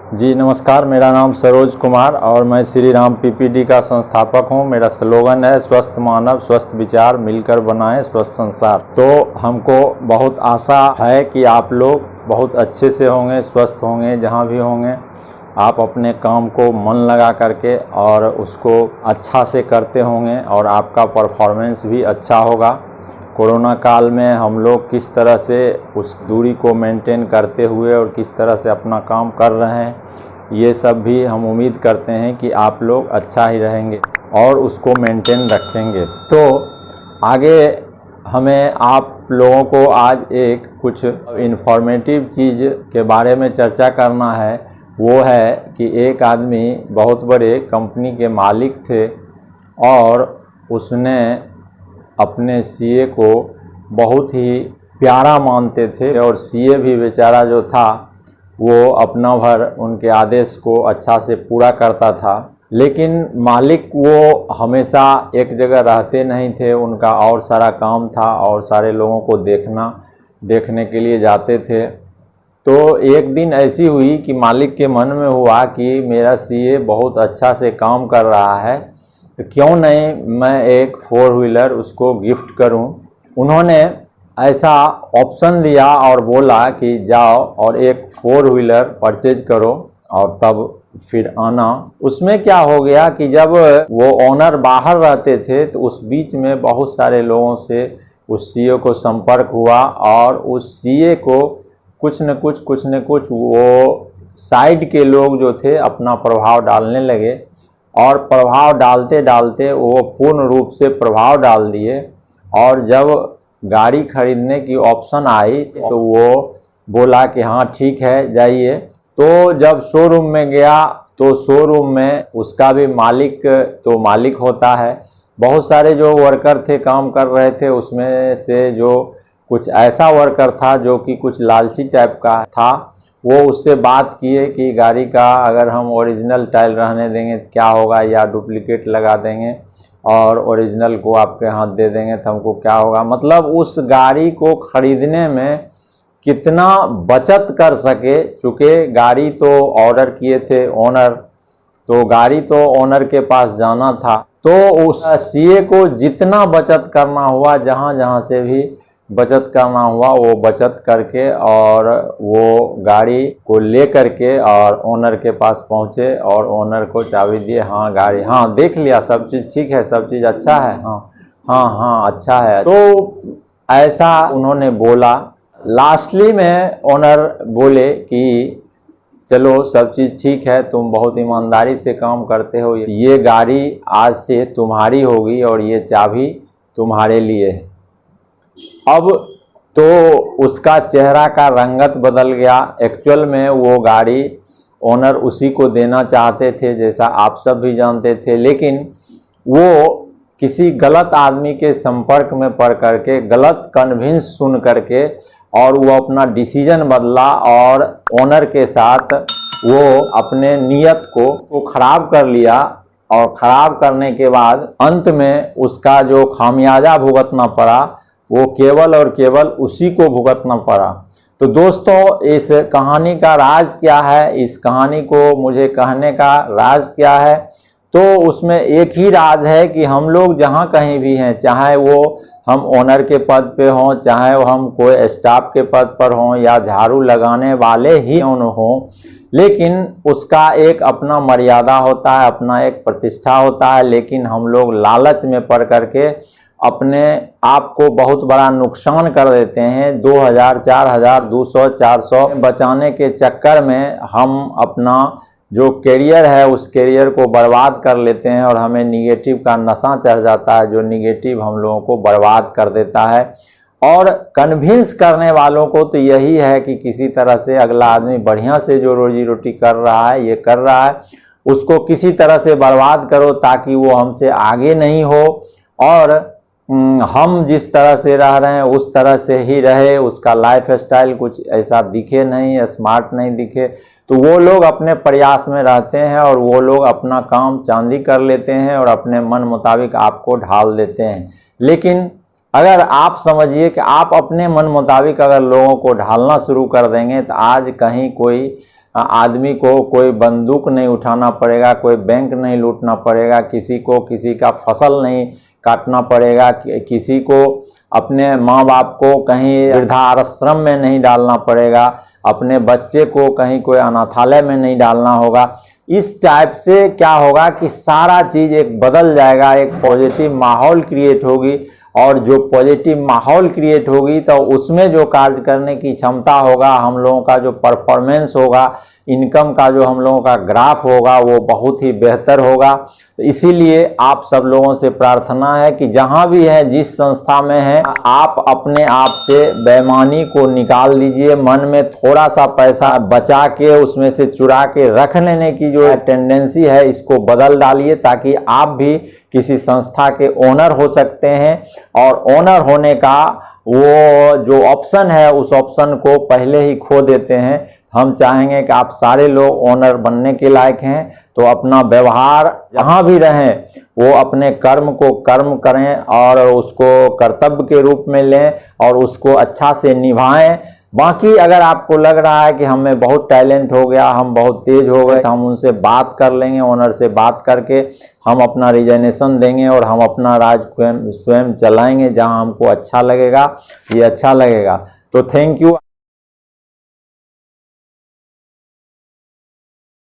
जी नमस्कार, मेरा नाम सरोज कुमार और मैं श्री राम पीपीडी का संस्थापक हूं। मेरा स्लोगन है स्वस्थ मानव स्वस्थ विचार मिलकर बनाएं स्वस्थ संसार। तो हमको बहुत आशा है कि आप लोग बहुत अच्छे से होंगे, स्वस्थ होंगे, जहां भी होंगे आप अपने काम को मन लगा करके और उसको अच्छा से करते होंगे और आपका परफॉर्मेंस भी अच्छा होगा। कोरोना काल में हम लोग किस तरह से उस दूरी को मेंटेन करते हुए और किस तरह से अपना काम कर रहे हैं, ये सब भी हम उम्मीद करते हैं कि आप लोग अच्छा ही रहेंगे और उसको मेंटेन रखेंगे। तो आगे हमें आप लोगों को आज एक कुछ इन्फॉर्मेटिव चीज़ के बारे में चर्चा करना है। वो है कि एक आदमी बहुत बड़े कंपनी के मालिक थे और उसने अपने सीए को बहुत ही प्यारा मानते थे और सीए भी बेचारा जो था वो अपना भर उनके आदेश को अच्छा से पूरा करता था। लेकिन मालिक वो हमेशा एक जगह रहते नहीं थे, उनका और सारा काम था और सारे लोगों को देखने के लिए जाते थे। तो एक दिन ऐसी हुई कि मालिक के मन में हुआ कि मेरा सीए बहुत अच्छा से काम कर रहा है, तो क्यों नहीं मैं एक 4 व्हीलर उसको गिफ्ट करूं। उन्होंने ऐसा ऑप्शन दिया और बोला कि जाओ और एक 4 व्हीलर परचेज करो और तब फिर आना। उसमें क्या हो गया कि जब वो ओनर बाहर रहते थे तो उस बीच में बहुत सारे लोगों से उस सीए को संपर्क हुआ और उस सीए को कुछ न कुछ वो साइड के लोग जो थे अपना प्रभाव डालने लगे और प्रभाव डालते डालते वो पूर्ण रूप से प्रभाव डाल दिए। और जब गाड़ी खरीदने की ऑप्शन आई तो वो बोला कि हाँ ठीक है जाइए। तो जब शोरूम में गया तो शोरूम में उसका भी मालिक होता है। बहुत सारे जो वर्कर थे काम कर रहे थे, उसमें से जो कुछ ऐसा वर्कर था जो कि कुछ लालची टाइप का था, वो उससे बात किए कि गाड़ी का अगर हम ओरिजिनल टाइल रहने देंगे तो क्या होगा, या डुप्लीकेट लगा देंगे और ओरिजिनल को आपके हाथ दे देंगे तो हमको क्या होगा। मतलब उस गाड़ी को खरीदने में कितना बचत कर सके, चूँकि गाड़ी तो ऑर्डर किए थे ओनर, तो गाड़ी तो ओनर के पास जाना था। तो उस सीए को जितना बचत करना हुआ, जहाँ जहाँ से भी बचत करना हुआ वो बचत करके और वो गाड़ी को ले करके और ओनर के पास पहुँचे और ओनर को चाबी दिए। हाँ गाड़ी, हाँ देख लिया, सब चीज़ ठीक है, सब चीज़ अच्छा है, हाँ अच्छा है। तो ऐसा उन्होंने बोला। लास्टली में ओनर बोले कि चलो सब चीज़ ठीक है, तुम बहुत ईमानदारी से काम करते हो, ये गाड़ी आज से तुम्हारी होगी और ये चाबी तुम्हारे लिए है। अब तो उसका चेहरा का रंगत बदल गया। एक्चुअल में वो गाड़ी ओनर उसी को देना चाहते थे, जैसा आप सब भी जानते थे, लेकिन वो किसी गलत आदमी के संपर्क में पड़ करके गलत कन्विंस सुन करके और वो अपना डिसीजन बदला और ओनर के साथ वो अपने नियत को खराब कर लिया। और ख़राब करने के बाद अंत में उसका जो खामियाजा भुगतना पड़ा वो केवल और केवल उसी को भुगतना पड़ा। तो दोस्तों, इस कहानी का राज क्या है, इस कहानी को मुझे कहने का राज क्या है, तो उसमें एक ही राज है कि हम लोग जहाँ कहीं भी हैं, चाहे वो हम ओनर के पद पे हों, चाहे वो हम कोई स्टाफ के पद पर हों या झाड़ू लगाने वाले ही हों, लेकिन उसका एक अपना मर्यादा होता है, अपना एक प्रतिष्ठा होता है। लेकिन हम लोग लालच में पड़ करके अपने आप को बहुत बड़ा नुकसान कर देते हैं। 2000, 4000, 200, 400 बचाने के चक्कर में हम अपना जो कैरियर है उस कैरियर को बर्बाद कर लेते हैं और हमें निगेटिव का नशा चढ़ जाता है, जो निगेटिव हम लोगों को बर्बाद कर देता है। और कन्विंस करने वालों को तो यही है कि किसी तरह से अगला आदमी बढ़िया से जो रोजी रोटी कर रहा है, ये कर रहा है, उसको किसी तरह से बर्बाद करो ताकि वो हमसे आगे नहीं हो और हम जिस तरह से रह रहे हैं उस तरह से ही रहे, उसका लाइफ स्टाइल कुछ ऐसा दिखे नहीं, स्मार्ट नहीं दिखे। तो वो लोग अपने प्रयास में रहते हैं और वो लोग अपना काम चांदी कर लेते हैं और अपने मन मुताबिक आपको ढाल देते हैं। लेकिन अगर आप समझिए कि आप अपने मन मुताबिक अगर लोगों को ढालना शुरू कर देंगे तो आज कहीं कोई आदमी को कोई बंदूक नहीं उठाना पड़ेगा, कोई बैंक नहीं लूटना पड़ेगा, किसी को किसी का फसल नहीं काटना पड़ेगा, किसी को अपने माँ बाप को कहीं वृद्धाश्रम में नहीं डालना पड़ेगा, अपने बच्चे को कहीं कोई अनाथालय में नहीं डालना होगा। इस टाइप से क्या होगा कि सारा चीज़ एक बदल जाएगा, एक पॉजिटिव माहौल क्रिएट होगी, और जो पॉजिटिव माहौल क्रिएट होगी तो उसमें जो कार्य करने की क्षमता होगा, हम लोगों का जो परफॉर्मेंस होगा, इनकम का जो हम लोगों का ग्राफ होगा वो बहुत ही बेहतर होगा। तो इसीलिए आप सब लोगों से प्रार्थना है कि जहां भी है, जिस संस्था में है, आप अपने आप से बेईमानी को निकाल लीजिए। मन में थोड़ा सा पैसा बचा के उसमें से चुरा के रख लेने की जो टेंडेंसी है, इसको बदल डालिए, ताकि आप भी किसी संस्था के ओनर हो सकते हैं। और ओनर होने का वो जो ऑप्शन है, उस ऑप्शन को पहले ही खो देते हैं। हम चाहेंगे कि आप सारे लोग ओनर बनने के लायक हैं, तो अपना व्यवहार जहाँ भी रहें वो अपने कर्म को कर्म करें और उसको कर्तव्य के रूप में लें और उसको अच्छा से निभाएं। बाकी अगर आपको लग रहा है कि हमें बहुत टैलेंट हो गया, हम बहुत तेज हो गए, तो हम उनसे बात कर लेंगे, ओनर से बात करके हम अपना रिजाइनेशन देंगे और हम अपना राज स्वयं चलाएंगे। जहां हमको अच्छा लगेगा, ये अच्छा लगेगा। तो थैंक यू।